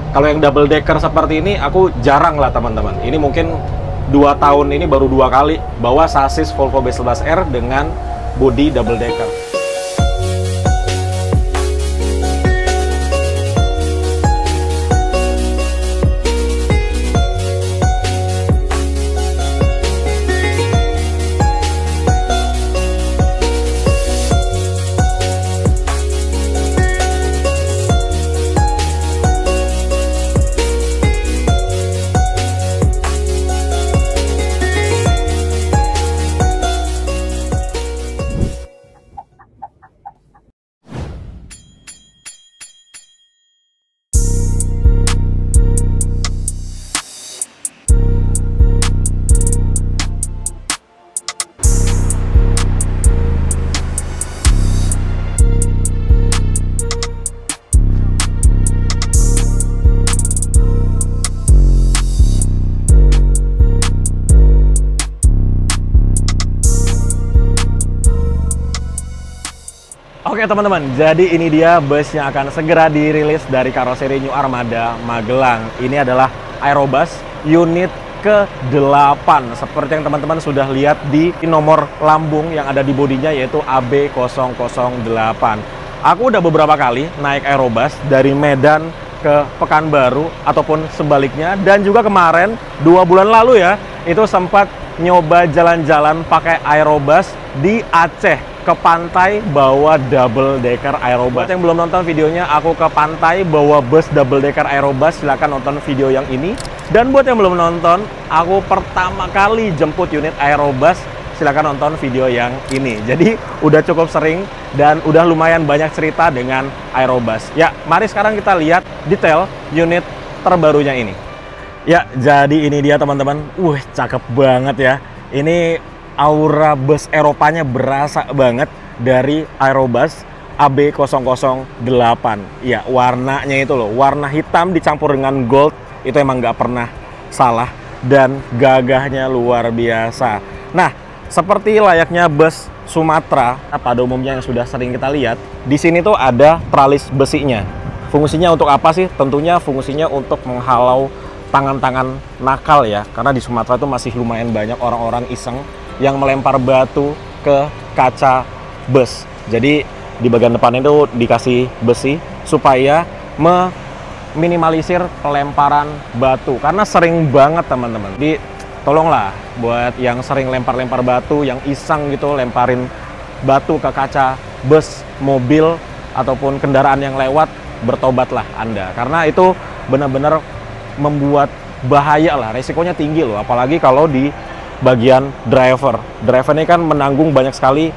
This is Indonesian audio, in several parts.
Kalau yang double decker seperti ini aku jarang lah teman-teman. Ini mungkin 2 tahun ini baru 2 kali bawa sasis Volvo B11R dengan bodi double decker. Oke teman-teman, jadi ini dia bus yang akan segera dirilis dari karoseri New Armada Magelang. Ini adalah Aerobus unit ke-8. Seperti yang teman-teman sudah lihat di nomor lambung yang ada di bodinya, yaitu AB008. Aku udah beberapa kali naik Aerobus dari Medan ke Pekanbaru ataupun sebaliknya. Dan juga kemarin, 2 bulan lalu ya, itu sempat nyoba jalan-jalan pakai Aerobus di Aceh, ke pantai bawa double decker Aerobus. Buat yang belum nonton videonya, aku ke pantai bawa bus double decker Aerobus, silahkan nonton video yang ini. Dan buat yang belum nonton, aku pertama kali jemput unit Aerobus, silahkan nonton video yang ini. Jadi udah cukup sering dan udah lumayan banyak cerita dengan Aerobus. Ya, mari sekarang kita lihat detail unit terbarunya ini. Ya, jadi ini dia teman-teman. Cakep banget ya. Ini aura bus Eropanya berasa banget dari Aerobus AB008. Ya, warnanya itu loh, warna hitam dicampur dengan gold, itu emang nggak pernah salah dan gagahnya luar biasa. Nah, seperti layaknya bus Sumatera pada umumnya yang sudah sering kita lihat, di sini tuh ada tralis besinya. Fungsinya untuk apa sih? Tentunya fungsinya untuk menghalau tangan-tangan nakal ya, karena di Sumatera tuh masih lumayan banyak orang-orang iseng yang melempar batu ke kaca bus. Jadi di bagian depan itu dikasih besi supaya meminimalisir pelemparan batu, karena sering banget teman-teman. Jadi tolonglah buat yang sering lempar-lempar batu, yang iseng gitu lemparin batu ke kaca bus, mobil ataupun kendaraan yang lewat, bertobatlah Anda, karena itu benar-benar membuat bahaya lah, resikonya tinggi loh, apalagi kalau di bagian driver. Driver ini kan menanggung banyak sekali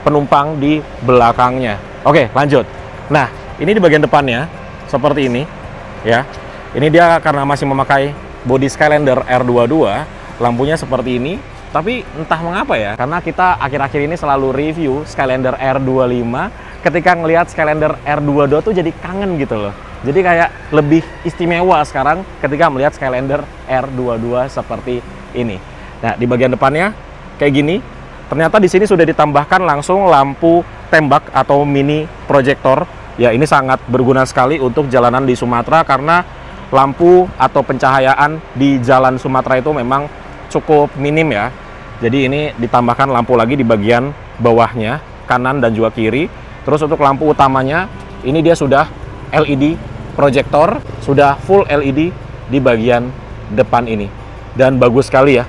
penumpang di belakangnya. Oke, lanjut. Nah, ini di bagian depannya seperti ini ya. Ini dia karena masih memakai bodi Skylander R22, lampunya seperti ini. Tapi entah mengapa ya, karena kita akhir-akhir ini selalu review Skylander R25, ketika ngelihat Skylander R22 tuh jadi kangen gitu loh. Jadi kayak lebih istimewa sekarang ketika melihat Skylander R22 seperti ini. Nah, di bagian depannya kayak gini. Ternyata di sini sudah ditambahkan langsung lampu tembak atau mini proyektor. Ya, ini sangat berguna sekali untuk jalanan di Sumatera karena lampu atau pencahayaan di jalan Sumatera itu memang cukup minim ya. Jadi ini ditambahkan lampu lagi di bagian bawahnya, kanan dan juga kiri. Terus untuk lampu utamanya, ini dia sudah LED proyektor, sudah full LED di bagian depan ini. Dan bagus sekali ya.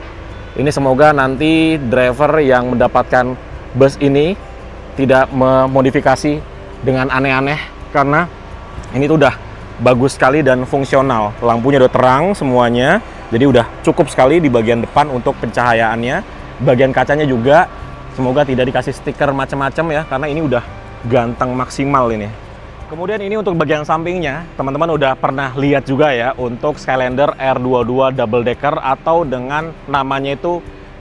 Ini semoga nanti driver yang mendapatkan bus ini tidak memodifikasi dengan aneh-aneh, karena ini tuh udah bagus sekali dan fungsional. Lampunya udah terang semuanya, jadi udah cukup sekali di bagian depan untuk pencahayaannya. Bagian kacanya juga semoga tidak dikasih stiker macam-macam ya, karena ini udah ganteng maksimal ini. Kemudian ini untuk bagian sampingnya, teman-teman udah pernah lihat juga ya untuk Skylander R22 double decker atau dengan namanya itu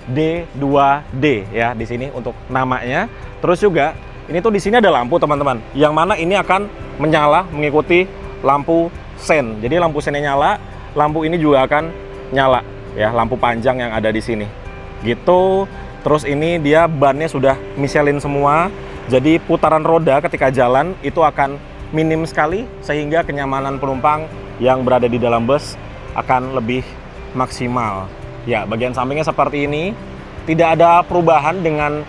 D2D ya di sini untuk namanya. Terus juga ini tuh di sini ada lampu teman-teman, yang mana ini akan menyala mengikuti lampu sen. Jadi lampu sennya nyala, lampu ini juga akan nyala ya, lampu panjang yang ada di sini. Gitu. Terus ini dia bannya sudah Michelin semua. Jadi putaran roda ketika jalan itu akan minim sekali, sehingga kenyamanan penumpang yang berada di dalam bus akan lebih maksimal. Ya, bagian sampingnya seperti ini. Tidak ada perubahan dengan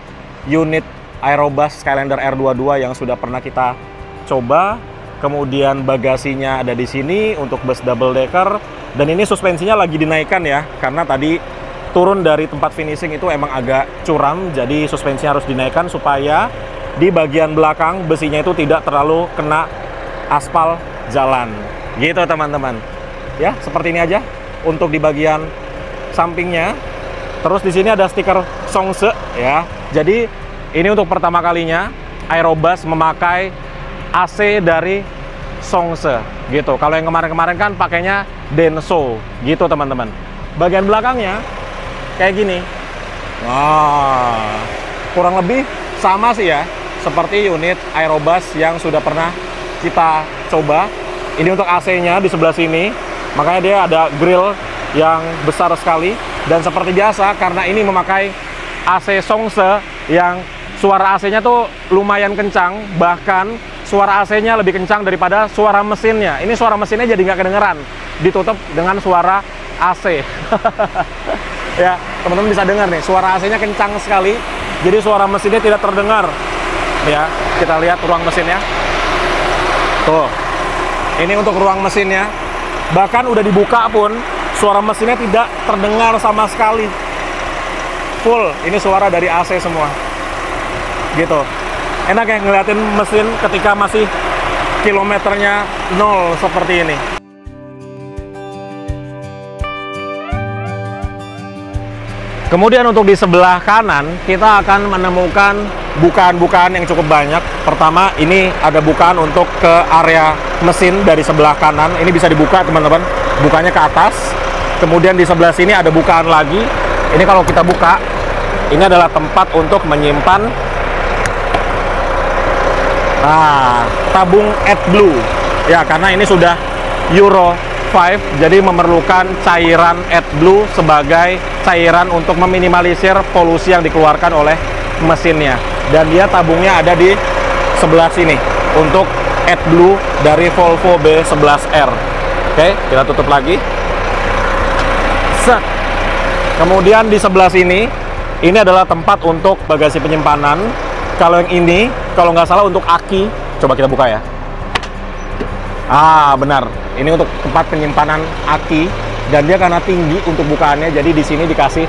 unit Aerobus Skylander R22 yang sudah pernah kita coba. Kemudian bagasinya ada di sini untuk bus double decker. Dan ini suspensinya lagi dinaikkan ya, karena tadi turun dari tempat finishing itu emang agak curam. Jadi suspensinya harus dinaikkan supaya di bagian belakang besinya itu tidak terlalu kena aspal jalan. Gitu teman-teman. Ya, seperti ini aja untuk di bagian sampingnya. Terus di sini ada stiker Songse ya. Jadi ini untuk pertama kalinya Aerobus memakai AC dari Songse gitu. Kalau yang kemarin-kemarin kan pakainya Denso gitu teman-teman. Bagian belakangnya kayak gini. Wah, kurang lebih sama sih ya seperti unit Aerobus yang sudah pernah kita coba. Ini untuk AC-nya di sebelah sini. Makanya dia ada grill yang besar sekali. Dan seperti biasa, karena ini memakai AC Songse yang suara AC-nya tuh lumayan kencang. Bahkan suara AC-nya lebih kencang daripada suara mesinnya. Ini suara mesinnya jadi nggak kedengeran. Ditutup dengan suara AC. Ya, teman-teman bisa dengar nih, suara AC-nya kencang sekali. Jadi suara mesinnya tidak terdengar. Ya, kita lihat ruang mesinnya. Tuh. Ini untuk ruang mesinnya. Bahkan udah dibuka pun suara mesinnya tidak terdengar sama sekali. Full, ini suara dari AC semua. Gitu. Enak ya ngeliatin mesin ketika masih kilometernya 0 seperti ini. Kemudian untuk di sebelah kanan, kita akan menemukan bukaan-bukaan yang cukup banyak. Pertama, ini ada bukaan untuk ke area mesin dari sebelah kanan. Ini bisa dibuka teman-teman, bukanya ke atas. Kemudian di sebelah sini ada bukaan lagi. Ini kalau kita buka, ini adalah tempat untuk menyimpan tabung AdBlue. Ya, karena ini sudah Euro 5, jadi memerlukan cairan AdBlue sebagai cairan untuk meminimalisir polusi yang dikeluarkan oleh mesinnya. Dan dia tabungnya ada di sebelah sini untuk AdBlue dari Volvo B11R. Oke, kita tutup lagi. Set. Kemudian di sebelah sini, ini adalah tempat untuk bagasi penyimpanan. Kalau yang ini, kalau nggak salah untuk aki. Coba kita buka ya. Benar. Ini untuk tempat penyimpanan aki. Dan dia karena tinggi untuk bukaannya, jadi di sini dikasih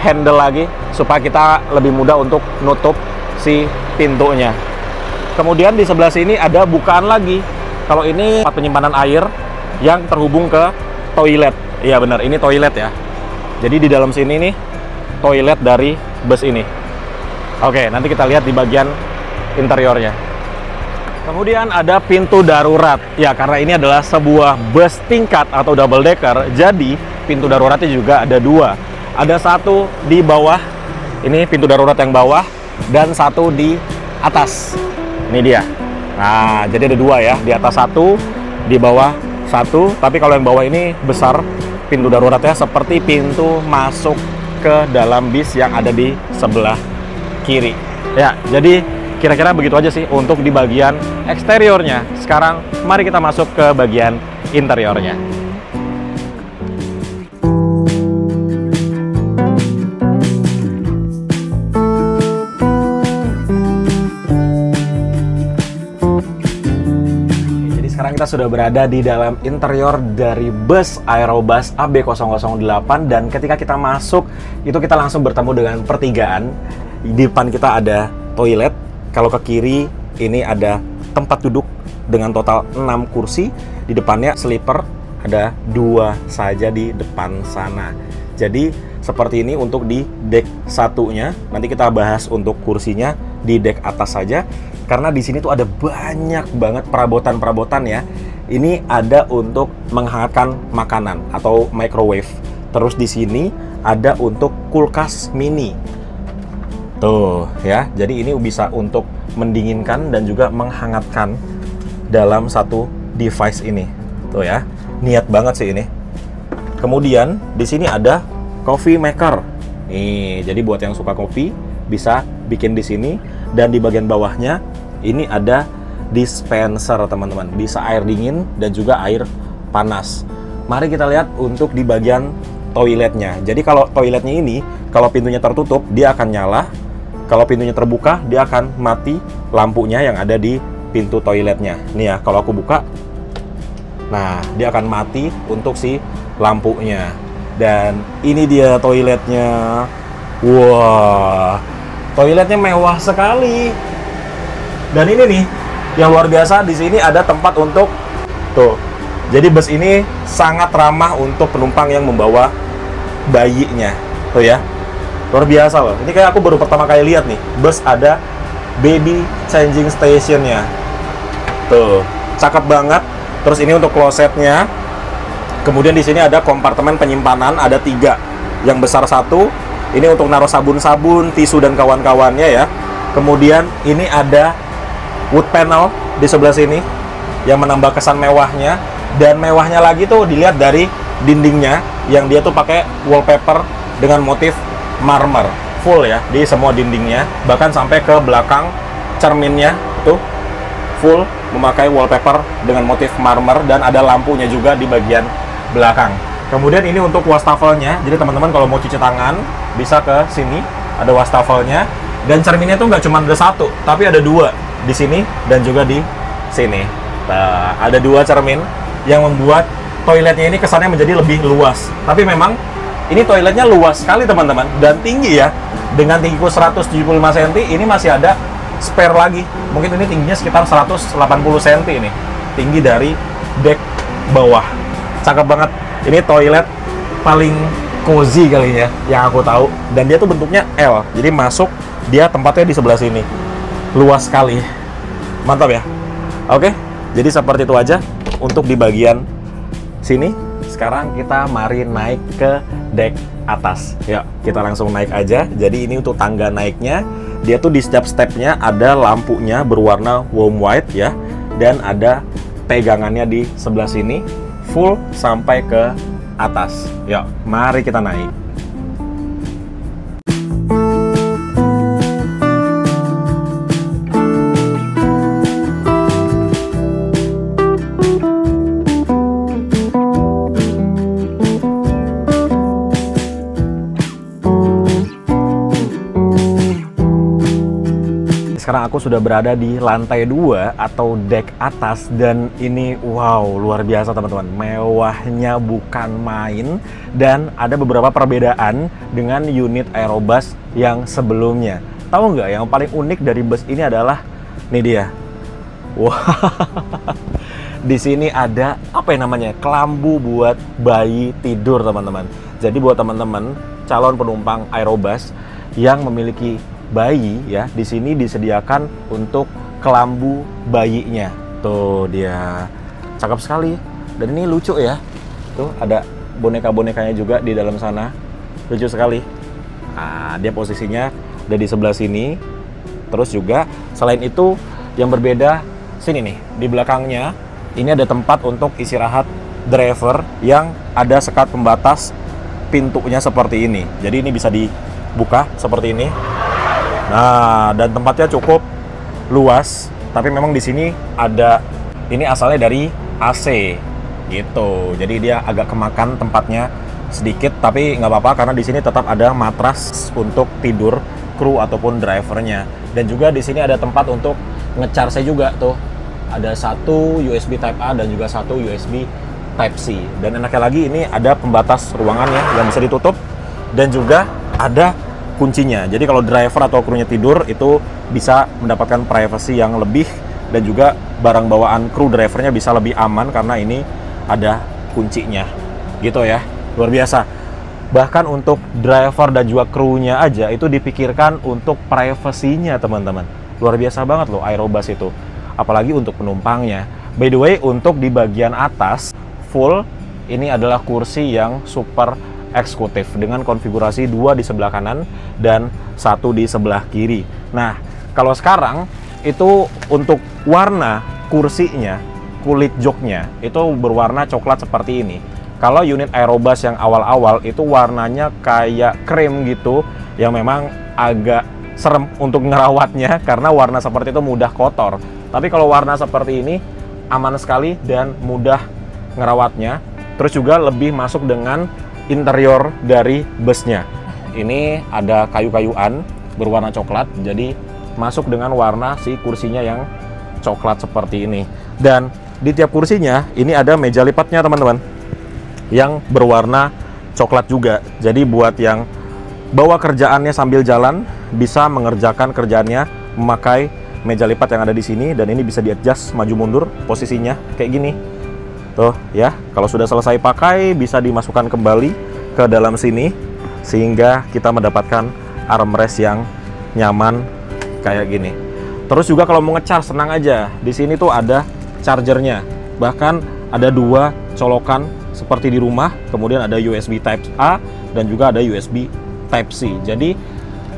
handle lagi supaya kita lebih mudah untuk nutup si pintunya. Kemudian di sebelah sini ada bukaan lagi. Kalau ini tempat penyimpanan air yang terhubung ke toilet. Iya benar, ini toilet ya. Jadi di dalam sini nih toilet dari bus ini. Oke, nanti kita lihat di bagian interiornya. Kemudian ada pintu darurat. Ya, karena ini adalah sebuah bus tingkat atau double decker, jadi pintu daruratnya juga ada dua. Ada satu di bawah, ini pintu darurat yang bawah, dan satu di atas. Ini dia. Nah, jadi ada dua ya, di atas satu, di bawah satu. Tapi kalau yang bawah ini besar pintu daruratnya, seperti pintu masuk ke dalam bis yang ada di sebelah kiri. Ya, jadi kira-kira begitu aja sih untuk di bagian eksteriornya. Sekarang mari kita masuk ke bagian interiornya. Jadi sekarang kita sudah berada di dalam interior dari bus Aerobus AB008, dan ketika kita masuk itu kita langsung bertemu dengan pertigaan. Di depan kita ada toilet. Kalau ke kiri ini ada tempat duduk dengan total 6 kursi. Di depannya sleeper, ada 2 saja di depan sana. Jadi seperti ini untuk di deck satunya. Nanti kita bahas untuk kursinya di deck atas saja. Karena di sini tuh ada banyak banget perabotan-perabotan ya. Ini ada untuk menghangatkan makanan atau microwave. Terus di sini ada untuk kulkas mini. Tuh ya, jadi ini bisa untuk mendinginkan dan juga menghangatkan dalam satu device ini. Tuh ya, niat banget sih ini. Kemudian di sini ada coffee maker. Nih, jadi buat yang suka kopi bisa bikin di sini. Dan di bagian bawahnya ini ada dispenser teman-teman. Bisa air dingin dan juga air panas. Mari kita lihat untuk di bagian toiletnya. Jadi kalau toiletnya ini, kalau pintunya tertutup, dia akan nyala. Kalau pintunya terbuka, dia akan mati lampunya yang ada di pintu toiletnya. Nih ya, kalau aku buka, nah dia akan mati untuk si lampunya. Dan ini dia toiletnya. Wah, toiletnya mewah sekali. Dan ini nih, yang luar biasa, di sini ada tempat untuk tuh. Jadi bus ini sangat ramah untuk penumpang yang membawa bayinya. Tuh ya. Luar biasa loh. Ini kayak aku baru pertama kali lihat nih, bus ada baby changing stationnya. Tuh, cakep banget. Terus ini untuk klosetnya. Kemudian di sini ada kompartemen penyimpanan, ada 3. Yang besar 1, ini untuk naruh sabun-sabun, tisu dan kawan-kawannya ya. Kemudian ini ada wood panel di sebelah sini yang menambah kesan mewahnya. Dan mewahnya lagi tuh dilihat dari dindingnya yang dia tuh pakai wallpaper dengan motif marmer full ya di semua dindingnya, bahkan sampai ke belakang cerminnya tuh full memakai wallpaper dengan motif marmer, dan ada lampunya juga di bagian belakang. Kemudian ini untuk wastafelnya, jadi teman-teman kalau mau cuci tangan bisa ke sini, ada wastafelnya. Dan cerminnya tuh nggak cuma ada 1, tapi ada 2 di sini dan juga di sini. Nah, ada 2 cermin yang membuat toiletnya ini kesannya menjadi lebih luas. Tapi memang ini toiletnya luas sekali teman-teman, dan tinggi ya. Dengan tinggiku 175 cm, ini masih ada spare lagi. Mungkin ini tingginya sekitar 180 cm ini. Tinggi dari deck bawah. Cakep banget. Ini toilet paling cozy kali ya, yang aku tahu. Dan dia tuh bentuknya L. Jadi masuk, dia tempatnya di sebelah sini. Luas sekali. Mantap ya. Oke, jadi seperti itu aja untuk di bagian sini. Sekarang kita mari naik ke deck atas. Yuk, kita langsung naik aja. Jadi ini untuk tangga naiknya. Dia tuh di setiap stepnya ada lampunya berwarna warm white ya. Dan ada pegangannya di sebelah sini. Full sampai ke atas. Yuk, mari kita naik. Sekarang aku sudah berada di lantai 2 atau deck atas, dan ini wow, luar biasa teman-teman. Mewahnya bukan main, dan ada beberapa perbedaan dengan unit Aerobus yang sebelumnya. Tahu nggak, yang paling unik dari bus ini adalah nih dia. Wah, di sini ada apa yang namanya? Kelambu buat bayi tidur, teman-teman. Jadi buat teman-teman calon penumpang Aerobus yang memiliki bayi ya, di sini disediakan untuk kelambu bayinya. Tuh dia, cakep sekali. Dan ini lucu ya. Tuh ada boneka-bonekanya juga di dalam sana. Lucu sekali. Nah, dia posisinya ada di sebelah sini. Terus juga selain itu yang berbeda sini nih, di belakangnya ini ada tempat untuk istirahat driver yang ada sekat pembatas pintunya seperti ini. Jadi ini bisa dibuka seperti ini. Nah, dan tempatnya cukup luas, tapi memang di sini ada, ini asalnya dari AC gitu. Jadi dia agak kemakan tempatnya sedikit, tapi nggak apa-apa karena di sini tetap ada matras untuk tidur kru ataupun drivernya. Dan juga di sini ada tempat untuk nge-charge juga tuh. Ada 1 USB Type A dan juga 1 USB Type C. Dan enaknya lagi ini ada pembatas ruangannya yang bisa ditutup, dan juga ada kuncinya. Jadi kalau driver atau krunya tidur itu bisa mendapatkan privacy yang lebih, dan juga barang bawaan kru drivernya bisa lebih aman karena ini ada kuncinya. Gitu ya. Luar biasa. Bahkan untuk driver dan juga krunya aja itu dipikirkan untuk privasinya, teman-teman. Luar biasa banget loh Aerobus itu. Apalagi untuk penumpangnya. By the way, untuk di bagian atas full ini adalah kursi yang super eksekutif dengan konfigurasi 2 di sebelah kanan dan 1 di sebelah kiri. Nah, kalau sekarang itu untuk warna kursinya, kulit joknya itu berwarna coklat seperti ini. Kalau unit Aerobus yang awal-awal itu warnanya kayak krem gitu, yang memang agak serem untuk ngerawatnya karena warna seperti itu mudah kotor. Tapi kalau warna seperti ini aman sekali dan mudah ngerawatnya. Terus juga lebih masuk dengan interior dari busnya. Ini ada kayu-kayuan berwarna coklat, jadi masuk dengan warna si kursinya yang coklat seperti ini. Dan di tiap kursinya ini ada meja lipatnya teman-teman, yang berwarna coklat juga. Jadi buat yang bawa kerjaannya sambil jalan, bisa mengerjakan kerjaannya memakai meja lipat yang ada di sini. Dan ini bisa di-adjust maju mundur posisinya kayak gini. Tuh ya, kalau sudah selesai pakai bisa dimasukkan kembali ke dalam sini sehingga kita mendapatkan armrest yang nyaman kayak gini. Terus juga kalau mau nge-charge, tenang aja. Di sini tuh ada chargernya. Bahkan ada 2 colokan seperti di rumah. Kemudian ada USB Type A dan juga ada USB Type C. Jadi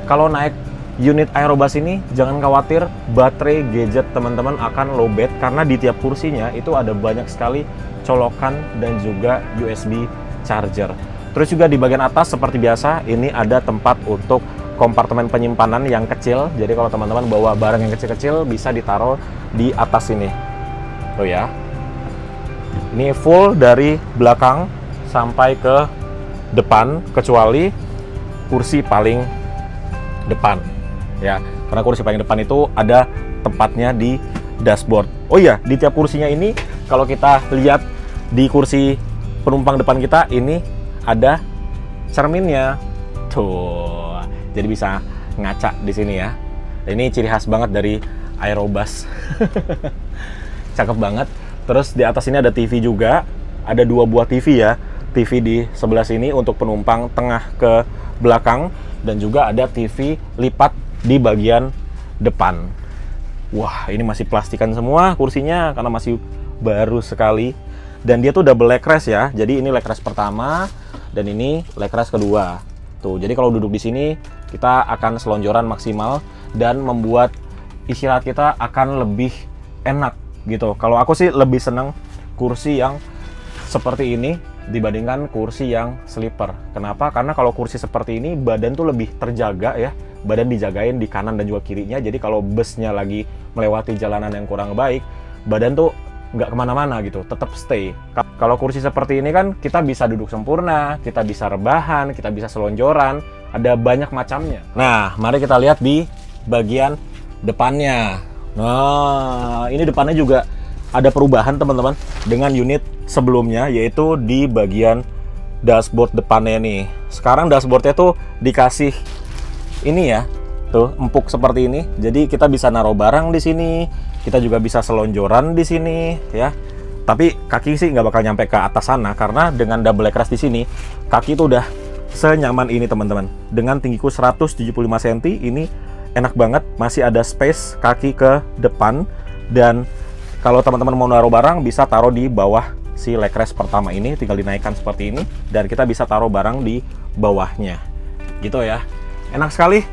kalau naik unit Aerobus ini jangan khawatir baterai gadget teman-teman akan lowbat, karena di tiap kursinya itu ada banyak sekali colokan dan juga USB charger. Terus juga di bagian atas seperti biasa ini ada tempat untuk kompartemen penyimpanan yang kecil. Jadi kalau teman-teman bawa barang yang kecil-kecil bisa ditaruh di atas sini. Tuh ya. Ini full dari belakang sampai ke depan kecuali kursi paling depan ya, karena kursi paling depan itu ada tempatnya di dashboard. Oh iya, di tiap kursinya ini kalau kita lihat di kursi penumpang depan kita ini ada cerminnya tuh, jadi bisa ngaca di sini ya. Ini ciri khas banget dari Aerobus. Cakep banget. Terus di atas ini ada TV juga, ada 2 buah TV ya. TV di sebelah sini untuk penumpang tengah ke belakang, dan juga ada TV lipat di bagian depan. Wah, ini masih plastikan semua kursinya karena masih baru sekali. Dan dia tuh double leg rest ya. Jadi ini leg rest pertama dan ini leg rest kedua. Tuh, jadi kalau duduk di sini kita akan selonjoran maksimal dan membuat istirahat kita akan lebih enak gitu. Kalau aku sih lebih seneng kursi yang seperti ini dibandingkan kursi yang sleeper. Kenapa? Karena kalau kursi seperti ini badan tuh lebih terjaga ya. Badan dijagain di kanan dan juga kirinya. Jadi kalau busnya lagi melewati jalanan yang kurang baik, badan tuh nggak kemana-mana gitu, tetap stay. Kalau kursi seperti ini kan kita bisa duduk sempurna, kita bisa rebahan, kita bisa selonjoran, ada banyak macamnya. Nah, mari kita lihat di bagian depannya. Nah, ini depannya juga ada perubahan teman-teman dengan unit sebelumnya, yaitu di bagian dashboard depannya nih. Sekarang dashboardnya tuh dikasih ini ya, tuh empuk seperti ini. Jadi kita bisa naruh barang di sini, kita juga bisa selonjoran di sini ya. Tapi kaki sih nggak bakal nyampe ke atas sana karena dengan double leg rest di sini kaki itu udah senyaman ini teman-teman. Dengan tinggiku 175 cm ini enak banget, masih ada space kaki ke depan. Dan kalau teman-teman mau naruh barang bisa taruh di bawah si leg rest pertama ini, tinggal dinaikkan seperti ini dan kita bisa taruh barang di bawahnya gitu ya. Enak sekali.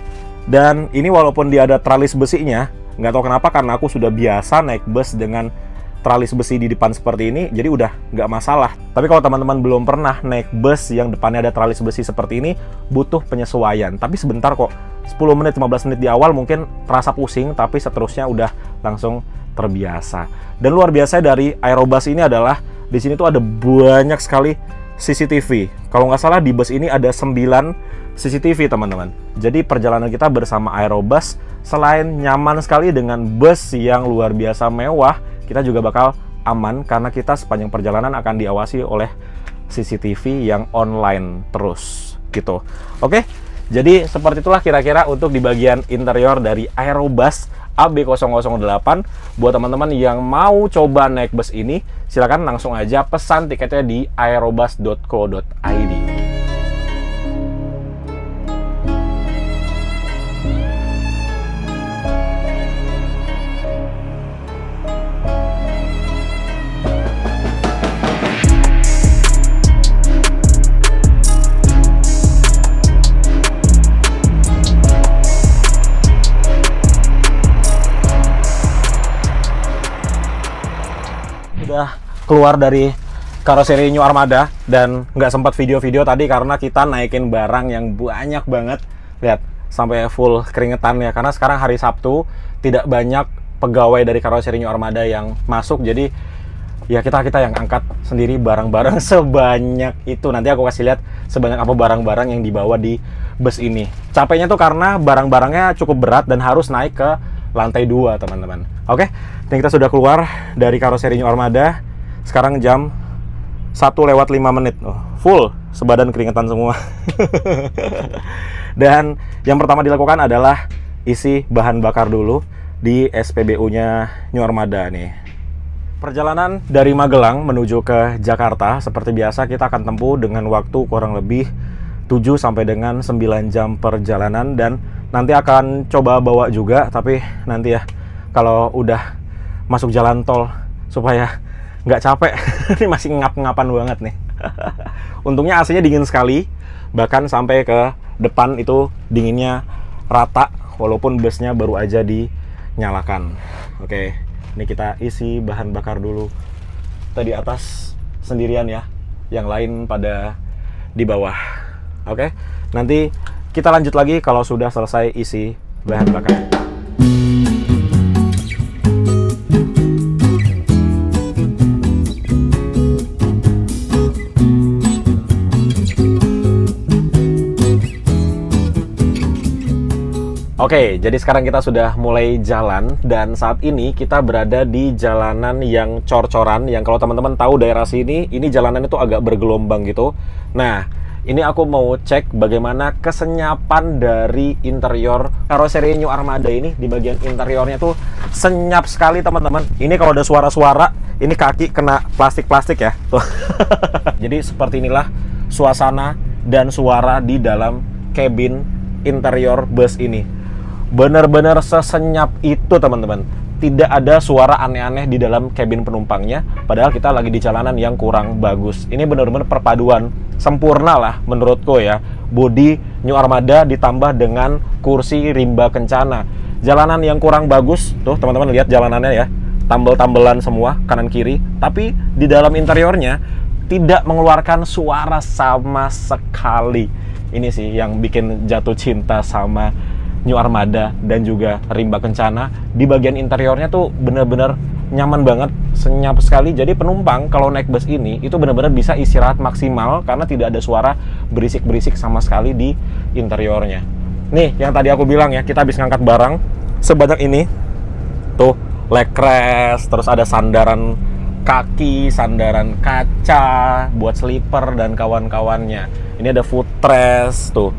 Dan ini walaupun dia ada tralis besinya, nggak tahu kenapa, karena aku sudah biasa naik bus dengan tralis besi di depan seperti ini, jadi udah nggak masalah. Tapi kalau teman-teman belum pernah naik bus yang depannya ada tralis besi seperti ini, butuh penyesuaian. Tapi sebentar kok, 10 menit, 15 menit di awal mungkin terasa pusing, tapi seterusnya udah langsung terbiasa. Dan luar biasa dari Aerobus ini adalah, di sini tuh ada banyak sekali CCTV. Kalau nggak salah di bus ini ada 9 CCTV teman-teman. Jadi perjalanan kita bersama Aerobus selain nyaman sekali dengan bus yang luar biasa mewah, kita juga bakal aman karena kita sepanjang perjalanan akan diawasi oleh CCTV yang online terus gitu. Oke, jadi seperti itulah kira-kira untuk di bagian interior dari Aerobus AB008. Buat teman-teman yang mau coba naik bus ini, silakan langsung aja pesan tiketnya di aerobus.co.id. Udah keluar dari karoseri New Armada dan nggak sempat video-video tadi karena kita naikin barang yang banyak banget. Lihat, sampai full keringetan ya, karena sekarang hari Sabtu, tidak banyak pegawai dari karoseri New Armada yang masuk, jadi ya kita yang angkat sendiri barang-barang sebanyak itu. Nanti aku kasih lihat sebanyak apa barang-barang yang dibawa di bus ini. Capeknya tuh karena barang-barangnya cukup berat dan harus naik ke lantai 2, teman-teman. Oke, dan kita sudah keluar dari karoseri New Armada. Sekarang jam 1:05. Oh, full sebadan keringetan semua. Dan yang pertama dilakukan adalah isi bahan bakar dulu di SPBU-nya New Armada nih. Perjalanan dari Magelang menuju ke Jakarta seperti biasa kita akan tempuh dengan waktu kurang lebih 7 sampai dengan 9 jam perjalanan, dan nanti akan coba bawa juga, tapi nanti ya kalau udah masuk jalan tol supaya nggak capek. Ini masih ngap-ngapan banget nih. Untungnya AC-nya dingin sekali, bahkan sampai ke depan itu dinginnya rata walaupun busnya baru aja dinyalakan. Oke, ini kita isi bahan bakar dulu. Tadi atas sendirian ya, yang lain pada di bawah. Oke, nanti kita lanjut lagi kalau sudah selesai isi bahan bakar. Oke, jadi sekarang kita sudah mulai jalan, dan saat ini kita berada di jalanan yang cor-coran, yang kalau teman-teman tahu daerah sini, ini jalanan itu agak bergelombang gitu. Nah, ini aku mau cek bagaimana kesenyapan dari interior karoseri New Armada ini. Di bagian interiornya tuh senyap sekali, teman-teman. Ini kalau ada suara-suara, ini kaki kena plastik-plastik ya. Tuh. Jadi seperti inilah suasana dan suara di dalam kabin interior bus ini. Benar-benar sesenyap itu, teman-teman. Tidak ada suara aneh-aneh di dalam kabin penumpangnya, padahal kita lagi di jalanan yang kurang bagus. Ini benar-benar perpaduan sempurna lah menurutku ya. Bodi New Armada ditambah dengan kursi rimba kencana. Jalanan yang kurang bagus, tuh teman-teman lihat jalanannya ya. Tambel-tambelan semua kanan kiri, tapi di dalam interiornya tidak mengeluarkan suara sama sekali. Ini sih yang bikin jatuh cinta sama New Armada dan juga rimba kencana. Di bagian interiornya tuh bener-bener nyaman banget, senyap sekali. Jadi penumpang kalau naik bus ini itu bener-bener bisa istirahat maksimal karena tidak ada suara berisik-berisik sama sekali di interiornya. Nih, yang tadi aku bilang ya, kita habis ngangkat barang sebanyak ini. Tuh, leg rest, terus ada sandaran kaki, sandaran kaca buat sleeper dan kawan-kawannya. Ini ada footrest tuh.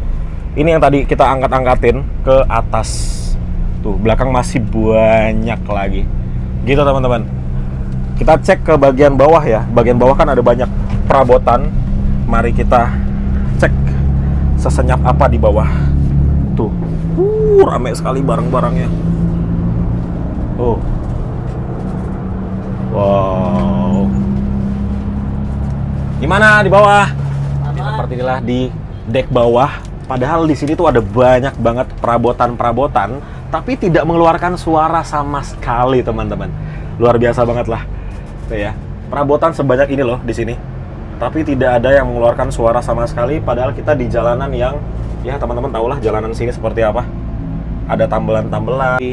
Ini yang tadi kita angkat-angkatin ke atas. Tuh, belakang masih banyak lagi. Gitu, teman-teman. Kita cek ke bagian bawah ya. Bagian bawah kan ada banyak perabotan. Mari kita cek sesenyap apa di bawah. Tuh. Rame sekali barang-barangnya. Oh. Wow. Gimana di bawah? Seperti inilah di dek bawah. Padahal di sini tuh ada banyak banget perabotan-perabotan, tapi tidak mengeluarkan suara sama sekali, teman-teman. Luar biasa banget lah. Tuh ya. Perabotan sebanyak ini loh di sini. Tapi tidak ada yang mengeluarkan suara sama sekali, padahal kita di jalanan yang ya teman-teman tahulah jalanan sini seperti apa. Ada tambelan-tambelan,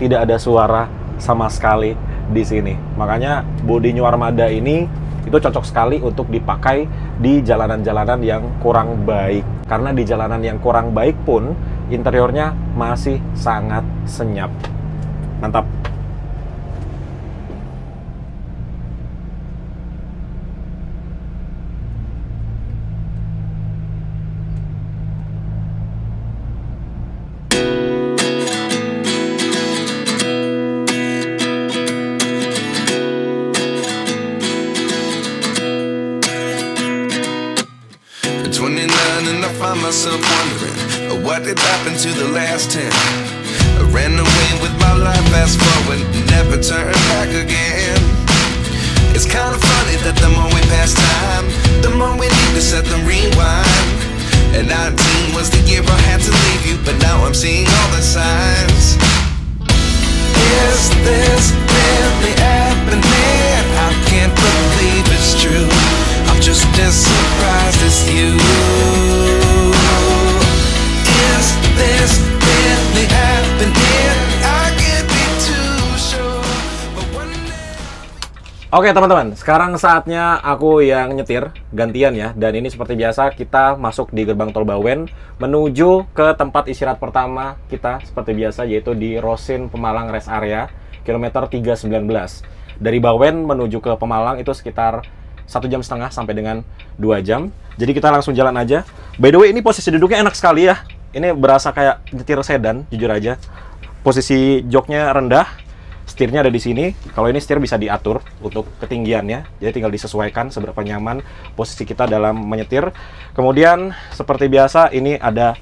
tidak ada suara sama sekali di sini. Makanya bodi New Armada ini itu cocok sekali untuk dipakai di jalanan-jalanan yang kurang baik. Karena di jalanan yang kurang baik pun interiornya masih sangat senyap. Mantap. Myself wondering what did happen to the last 10. I ran away with my life, fast forward, never turn back again. It's kind of funny that the more we pass time, the more we need to set the rewind. And 19 was the year I had to leave you, but now I'm seeing all the signs. Is this really happening? I can't believe it's true. I'm just as surprised as you. Is this really happening? I can't be too sure, but one day... Oke teman-teman, sekarang saatnya aku yang nyetir gantian ya. Dan ini seperti biasa kita masuk di gerbang tol Bawen menuju ke tempat istirahat pertama kita seperti biasa, yaitu di Rosin Pemalang Rest Area kilometer 319. Dari Bawen menuju ke Pemalang itu sekitar 1,5 jam sampai dengan 2 jam. Jadi kita langsung jalan aja. By the way, ini posisi duduknya enak sekali ya. Ini berasa kayak nyetir sedan, jujur aja. Posisi joknya rendah, setirnya ada di sini. Kalau ini setir bisa diatur untuk ketinggiannya, jadi tinggal disesuaikan seberapa nyaman posisi kita dalam menyetir. Kemudian seperti biasa ini ada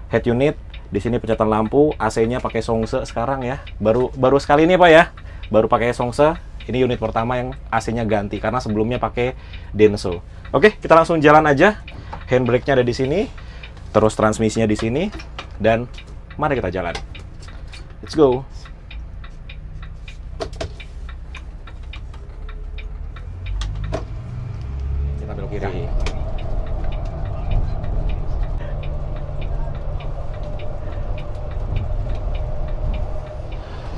head unit. Di sini pencet lampu, AC-nya pakai Songse sekarang ya. Baru sekali ini Pak ya. Baru pakai Songse. Ini unit pertama yang AC-nya ganti karena sebelumnya pakai Denso. Oke, kita langsung jalan aja. Handbrake-nya ada di sini. Terus transmisinya di sini. Dan mari kita jalan. Let's go. Kita belok kiri.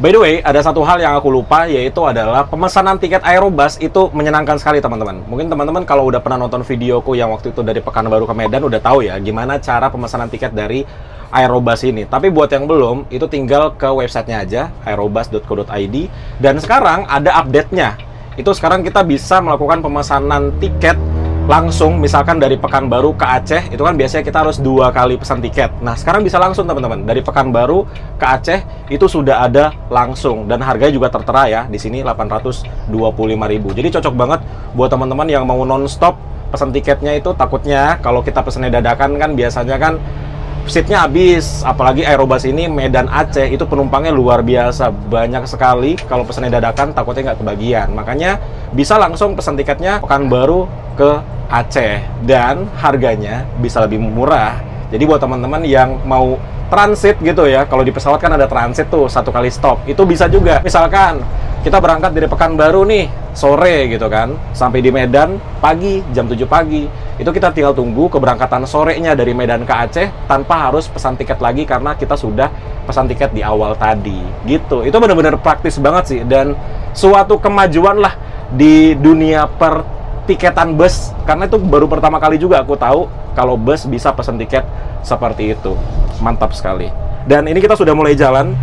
By the way, ada satu hal yang aku lupa, yaitu adalah pemesanan tiket Aerobus itu menyenangkan sekali teman-teman. Mungkin teman-teman kalau udah pernah nonton videoku yang waktu itu dari Pekanbaru ke Medan udah tahu ya gimana cara pemesanan tiket dari Aerobus ini. Tapi buat yang belum, itu tinggal ke websitenya aja, aerobus.co.id. Dan sekarang ada update-nya. Itu sekarang kita bisa melakukan pemesanan tiket langsung, misalkan dari Pekanbaru ke Aceh, itu kan biasanya kita harus 2 kali pesan tiket. Nah, sekarang bisa langsung teman-teman. Dari Pekanbaru ke Aceh itu sudah ada langsung dan harganya juga tertera ya. Di sini 825.000. Jadi cocok banget buat teman-teman yang mau non-stop pesan tiketnya. Itu takutnya kalau kita pesannya dadakan kan biasanya kan seatnya habis, apalagi Aerobus ini Medan Aceh itu penumpangnya luar biasa banyak sekali. Kalau pesannya dadakan takutnya nggak kebagian, makanya bisa langsung pesan tiketnya Pekanbaru ke Aceh dan harganya bisa lebih murah. Jadi buat teman-teman yang mau transit gitu ya, kalau di pesawat kan ada transit tuh 1 kali stop, itu bisa juga. Misalkan kita berangkat dari Pekanbaru nih sore gitu kan, sampai di Medan pagi jam 7 pagi, itu kita tinggal tunggu keberangkatan sorenya dari Medan ke Aceh tanpa harus pesan tiket lagi karena kita sudah pesan tiket di awal tadi gitu. Itu benar-benar praktis banget sih dan suatu kemajuan lah di dunia pertiketan bus, karena itu baru pertama kali juga aku tahu kalau bus bisa pesan tiket seperti itu. Mantap sekali. Dan ini kita sudah mulai jalan.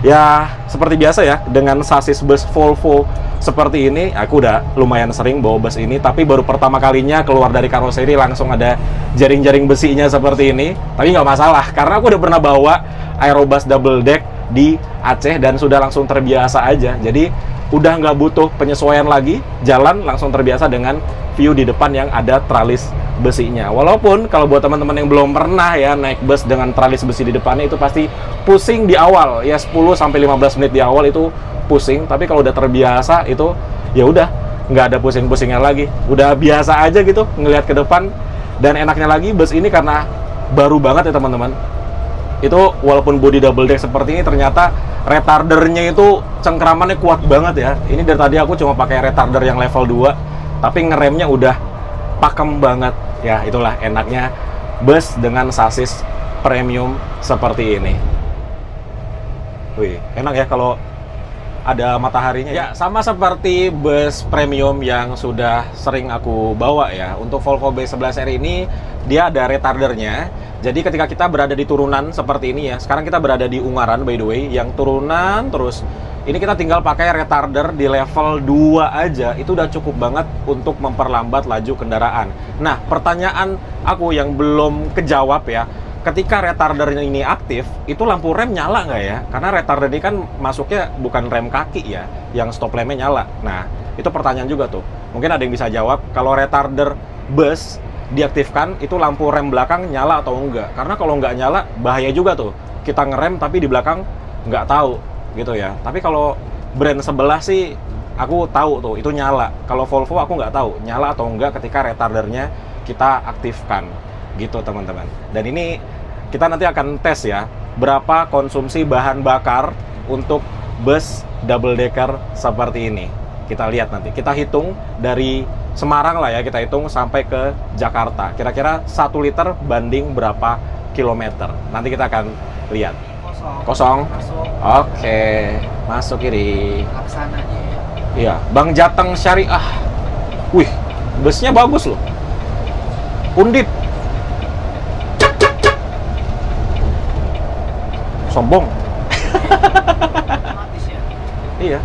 Ya, seperti biasa ya, dengan sasis bus Volvo seperti ini, aku udah lumayan sering bawa bus ini, tapi baru pertama kalinya keluar dari karoseri langsung ada jaring-jaring besinya seperti ini. Tapi nggak masalah, karena aku udah pernah bawa Aerobus double deck di Aceh dan sudah langsung terbiasa aja. Jadi udah nggak butuh penyesuaian lagi, jalan langsung terbiasa dengan view di depan yang ada tralis besinya. Walaupun kalau buat teman-teman yang belum pernah ya naik bus dengan tralis besi di depannya, itu pasti pusing di awal ya, 10-15 menit di awal itu pusing. Tapi kalau udah terbiasa itu ya udah nggak ada pusing-pusingnya lagi, udah biasa aja gitu ngelihat ke depan. Dan enaknya lagi bus ini karena baru banget ya teman-teman, itu walaupun body double deck seperti ini, ternyata retardernya itu cengkeramannya kuat banget ya. Ini dari tadi aku cuma pakai retarder yang level 2, tapi ngeremnya udah pakem banget. Ya itulah enaknya bus dengan sasis premium seperti ini. Wih, enak ya kalau ada mataharinya. Ya, sama seperti bus premium yang sudah sering aku bawa ya. Untuk Volvo B11R ini dia ada retardernya. Jadi ketika kita berada di turunan seperti ini ya, sekarang kita berada di Ungaran by the way, yang turunan terus, ini kita tinggal pakai retarder di level 2 aja, itu udah cukup banget untuk memperlambat laju kendaraan. Nah, pertanyaan aku yang belum kejawab ya, ketika retardernya ini aktif, itu lampu rem nyala nggak ya? Karena retarder ini kan masuknya bukan rem kaki ya, yang stop lampnya nyala. Nah, itu pertanyaan juga tuh. Mungkin ada yang bisa jawab, kalau retarder bus diaktifkan, itu lampu rem belakang nyala atau enggak? Karena kalau nggak nyala, bahaya juga tuh. Kita ngerem tapi di belakang nggak tahu gitu ya. Tapi kalau brand sebelah sih aku tahu tuh, itu nyala. Kalau Volvo aku nggak tahu nyala atau enggak ketika retardernya kita aktifkan gitu teman-teman. Dan ini kita nanti akan tes ya, berapa konsumsi bahan bakar untuk bus double decker seperti ini. Kita lihat nanti, kita hitung dari Semarang lah ya, kita hitung sampai ke Jakarta. Kira-kira 1 liter banding berapa kilometer. Nanti kita akan lihat. Kosong. Masuk. Oke, masuk kiri. Laksananya ya. Iya, Bank Jateng Syariah. Wih, busnya bagus loh. Undip. Sombong. Otomatis ya. Iya.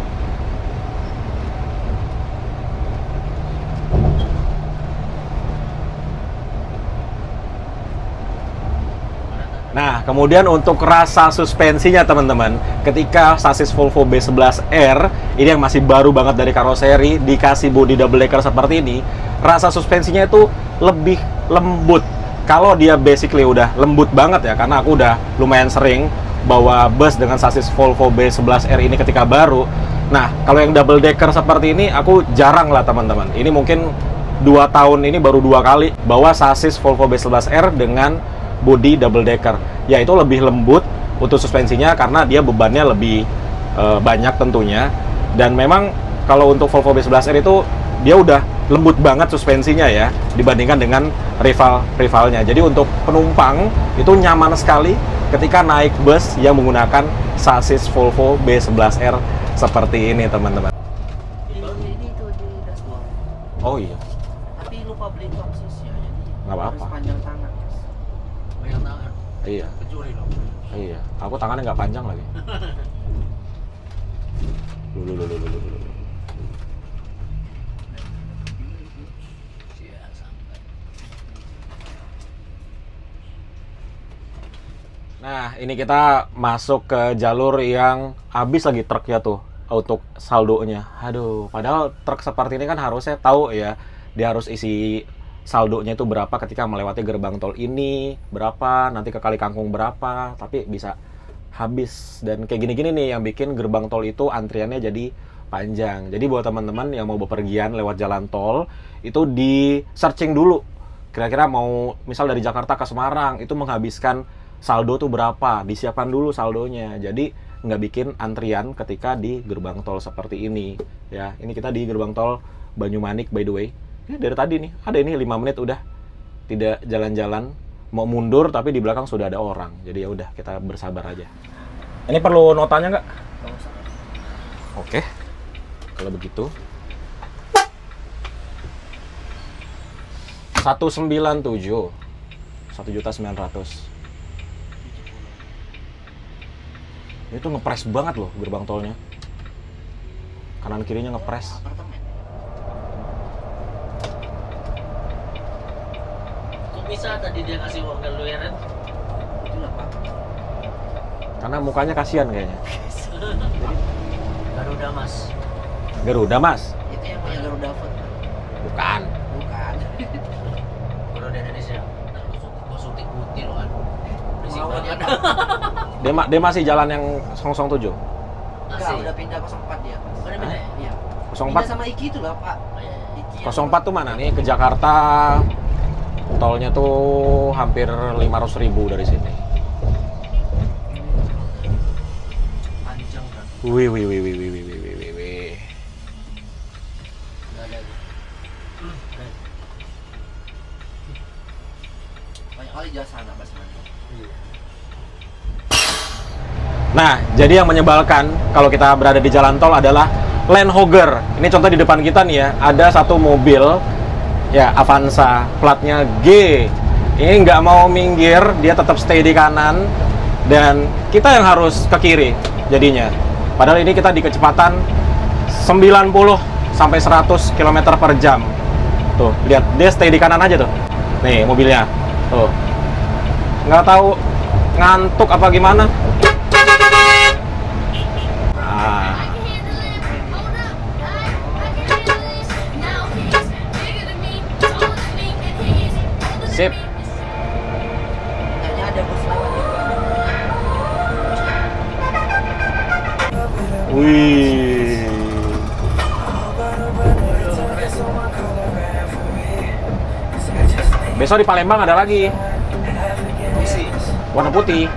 Nah, kemudian untuk rasa suspensinya teman-teman, ketika sasis Volvo B11R ini yang masih baru banget dari karoseri dikasih bodi double decker seperti ini, rasa suspensinya itu lebih lembut. Kalau dia basically udah lembut banget ya, karena aku udah lumayan sering bawa bus dengan sasis Volvo B11R ini ketika baru. Nah, kalau yang double decker seperti ini aku jarang lah teman-teman. Ini mungkin 2 tahun ini baru 2 kali bawa sasis Volvo B11R dengan body double decker. Ya itu lebih lembut untuk suspensinya karena dia bebannya lebih banyak tentunya. Dan memang kalau untuk Volvo B11R itu dia udah lembut banget suspensinya ya dibandingkan dengan rivalnya. Jadi untuk penumpang itu nyaman sekali ketika naik bus yang menggunakan sasis Volvo B11R seperti ini teman-teman. Ini tuh di dashboard. Oh iya, Tapi lupa beli toksisnya. nggak apa-apa. Harus panjang tangan. Panjang tangan. Iya. Pencuri dong. Iya, aku tangannya nggak panjang lagi. Dulu. Nah, ini kita masuk ke jalur yang habis lagi truknya tuh untuk saldonya. Aduh, padahal truk seperti ini kan harusnya tahu ya, dia harus isi saldonya itu berapa ketika melewati gerbang tol ini, berapa, nanti ke Kali Kangkung berapa, tapi bisa habis. Dan kayak gini-gini nih yang bikin gerbang tol itu antriannya jadi panjang. Jadi buat teman-teman yang mau bepergian lewat jalan tol, itu di searching dulu. Kira-kira mau misal dari Jakarta ke Semarang, itu menghabiskan saldo tuh berapa, disiapkan dulu saldonya. Jadi nggak bikin antrian ketika di gerbang tol seperti ini. Ya, ini kita di gerbang tol Banyumanik by the way. Ini dari tadi nih, ada ini 5 menit udah tidak jalan-jalan, mau mundur tapi di belakang sudah ada orang. Jadi ya udah kita bersabar aja. Ini perlu notanya nggak? Oke, kalau begitu 197 1.900.000. Itu ngepres banget loh gerbang tolnya. Kanan kirinya ngepres. Apartemen. Kok bisa tadi dia kasih uang ke lu ya, Ren? Itulah, Pak. Karena mukanya kasihan kayaknya. Garuda, Mas. Garuda, Mas? Itu yang punya Garuda Food. Bukan. Bukan. Garuda Indonesia. Gua suntik putih loh kan. Berisik banget. Dia masih jalan yang 007? Enggak, udah pindah 04 dia. Udah pindah ya? Iya. 04? Pindah sama Iki itu lah, Pak. Iki 04 tuh mana? Nih ke Jakarta tolnya tuh hampir 500.000 dari sini. panjang kan. Wih. Enggak ada. Banyak kali jasa anak Mas Mandi. Nah, jadi yang menyebalkan kalau kita berada di jalan tol adalah Land Hogger. Ini contoh di depan kita nih ya, ada satu mobil ya Avanza platnya G. Ini nggak mau minggir, dia tetap stay di kanan dan kita yang harus ke kiri jadinya. Padahal ini kita di kecepatan 90 sampai 100 km per jam. Tuh, lihat dia stay di kanan aja tuh. Nih mobilnya. Tuh. Nggak tahu ngantuk apa gimana. Sip. Kayaknya ada bus lewat juga. Wih. Besok di Palembang ada lagi. Warna putih.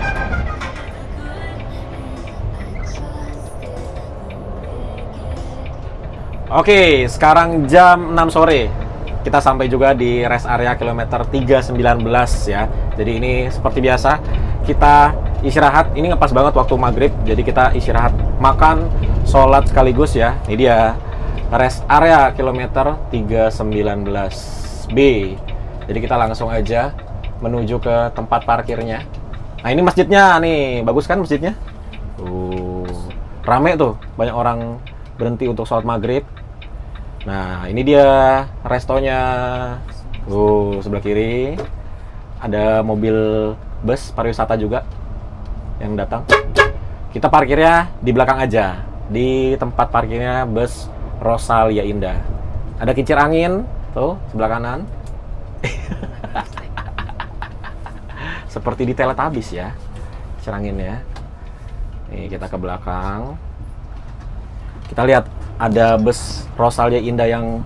Oke, sekarang jam 6 sore. Kita sampai juga di rest area kilometer 319 ya. Jadi ini seperti biasa kita istirahat. Ini ngepas banget waktu maghrib. Jadi kita istirahat, makan, sholat sekaligus ya. Ini dia rest area kilometer 319B. Jadi kita langsung aja menuju ke tempat parkirnya. Nah ini masjidnya nih, bagus kan masjidnya? Rame tuh, banyak orang berhenti untuk sholat maghrib. Nah ini dia restonya. Sebelah kiri ada mobil bus pariwisata juga yang datang. Kita parkirnya di belakang aja, di tempat parkirnya bus Rosalia Indah. Ada kincir angin tuh sebelah kanan. Seperti di Teletubbies ya, kincir anginnya. Nih kita ke belakang. Kita lihat ada bus Rosalia Indah yang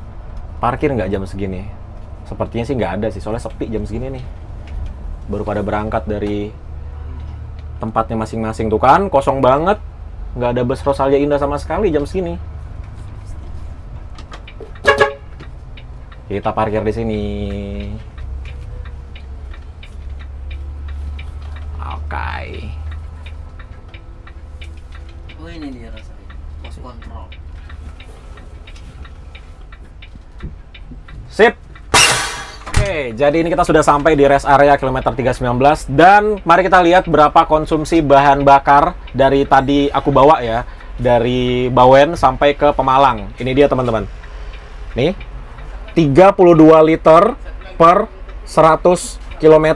parkir nggak jam segini? Sepertinya sih nggak ada sih, soalnya sepi jam segini nih. Baru pada berangkat dari tempatnya masing-masing. Tuh kan, kosong banget. Nggak ada bus Rosalia Indah sama sekali jam segini. Kita parkir di sini. Oke. Oh ini dia rasanya, pos kontrol. Sip. Oke, jadi ini kita sudah sampai di rest area kilometer 319 dan mari kita lihat berapa konsumsi bahan bakar dari tadi aku bawa ya, dari Bawen sampai ke Pemalang. Ini dia teman-teman. Nih, 32 liter per 100 km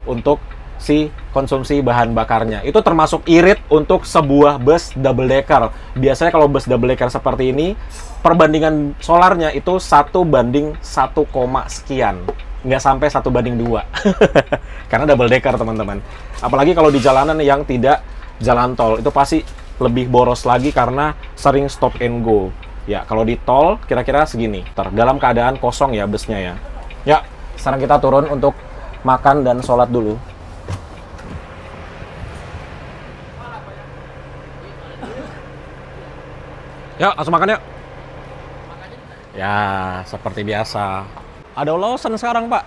untuk si konsumsi bahan bakarnya. Itu termasuk irit untuk sebuah bus double decker. Biasanya kalau bus double decker seperti ini, perbandingan solarnya itu 1:1, sekian. Nggak sampai 1:2. Karena double decker teman-teman. Apalagi kalau di jalanan yang tidak jalan tol, itu pasti lebih boros lagi karena sering stop and go. Ya, kalau di tol kira-kira segini. Dalam keadaan kosong ya busnya ya. Ya, sekarang kita turun untuk makan dan sholat dulu. Ya, langsung makan yuk. Ya, seperti biasa. Ada Lawson sekarang, Pak?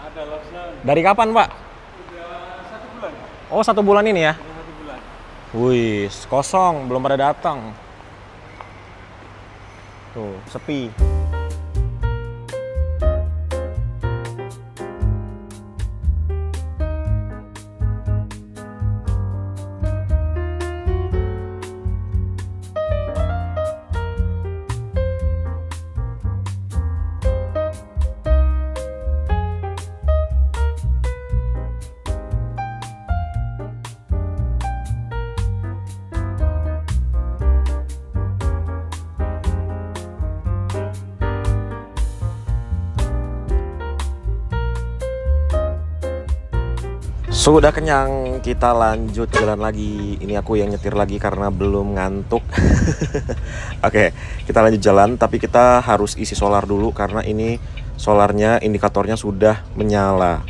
Ada Lawson. Dari kapan, Pak? Udah 1 bulan. Oh, 1 bulan ini ya? Udah 1 bulan. Wih, kosong, belum pada datang. Tuh, sepi. Sudah kenyang, kita lanjut jalan lagi. Ini aku yang nyetir lagi karena belum ngantuk. Oke, kita lanjut jalan, tapi kita harus isi solar dulu karena ini solarnya, indikatornya sudah menyala.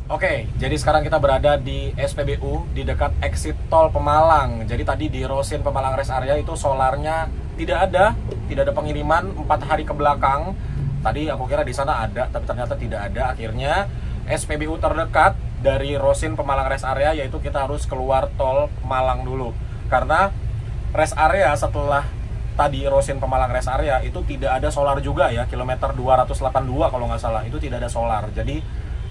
Oke, jadi sekarang kita berada di SPBU di dekat exit tol Pemalang. Jadi tadi di Rosin Pemalang Rest Area itu solarnya tidak ada pengiriman 4 hari ke belakang. Tadi aku kira di sana ada, tapi ternyata tidak ada. Akhirnya SPBU terdekat dari Rosin Pemalang Rest Area, yaitu kita harus keluar tol Malang dulu. Karena rest area setelah tadi Rosin Pemalang Rest Area itu tidak ada solar juga ya, kilometer 282 kalau nggak salah, itu tidak ada solar. Jadi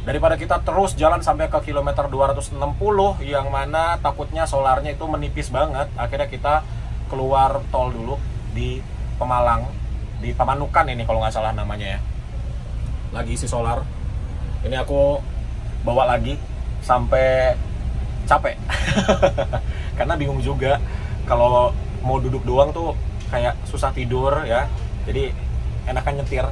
daripada kita terus jalan sampai ke kilometer 260 yang mana takutnya solarnya itu menipis banget, akhirnya kita keluar tol dulu di Pemalang, di Pamanukan ini kalau nggak salah namanya ya. Lagi isi solar. Ini aku bawa lagi sampai capek. Karena bingung juga kalau mau duduk doang tuh kayak susah tidur ya. Jadi enakan nyetir.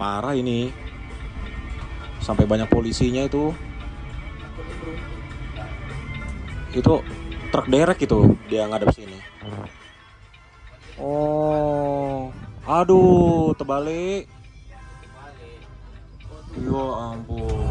Parah ini. Sampai banyak polisinya itu. Itu truk derek itu dia ngadep sini. Oh, aduh, terbalik. Ya ampun.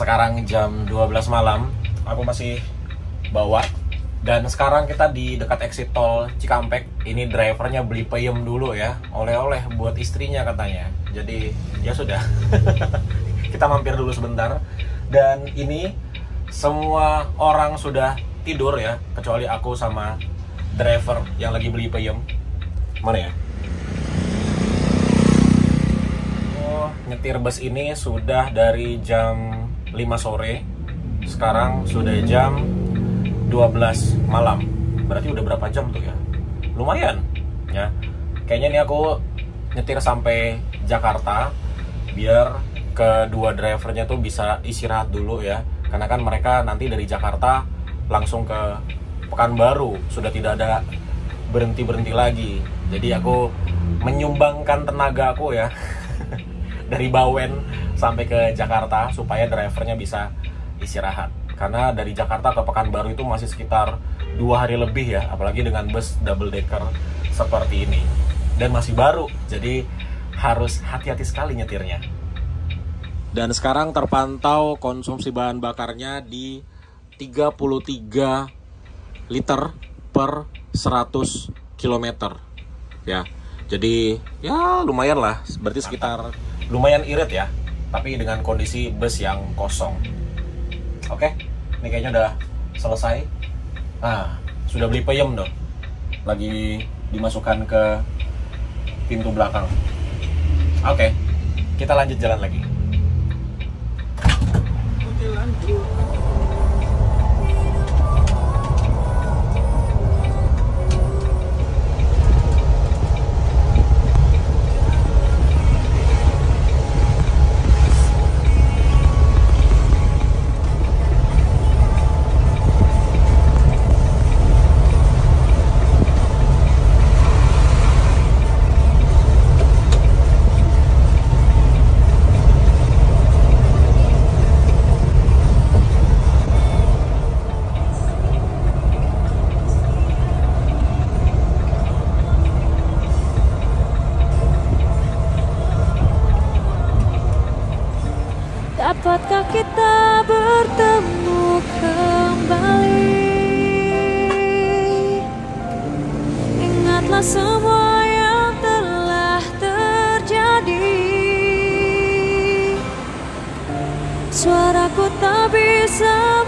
Sekarang jam 12 malam, aku masih bawa. Dan sekarang kita di dekat exit tol Cikampek. Ini drivernya beli peyem dulu ya, oleh-oleh buat istrinya katanya. Jadi ya sudah, kita mampir dulu sebentar. Dan ini semua orang sudah tidur ya, kecuali aku sama driver yang lagi beli peyem. Mana ya? Oh, nyetir bus ini sudah dari jam 5 sore. Sekarang sudah jam 12 malam. Berarti udah berapa jam tuh ya? Lumayan ya. Kayaknya ini aku nyetir sampai Jakarta biar kedua drivernya tuh bisa istirahat dulu ya. Karena kan mereka nanti dari Jakarta langsung ke Pekanbaru, sudah tidak ada berhenti-berhenti lagi. Jadi aku menyumbangkan tenaga aku ya dari Bawen sampai ke Jakarta supaya drivernya bisa istirahat. Karena dari Jakarta ke Pekanbaru itu masih sekitar 2 hari lebih ya, apalagi dengan bus double decker seperti ini. Dan masih baru, jadi harus hati-hati sekali nyetirnya. Dan sekarang terpantau konsumsi bahan bakarnya di 33 liter per 100 km ya. Jadi ya lumayan lah, berarti sekitar lumayan irit ya, tapi dengan kondisi bus yang kosong. Oke, ini kayaknya udah selesai. Nah, sudah beli peyem dong, lagi dimasukkan ke pintu belakang. Oke, kita lanjut jalan lagi. Dapatkah kita bertemu kembali? Ingatlah semua yang telah terjadi. Suaraku tak bisa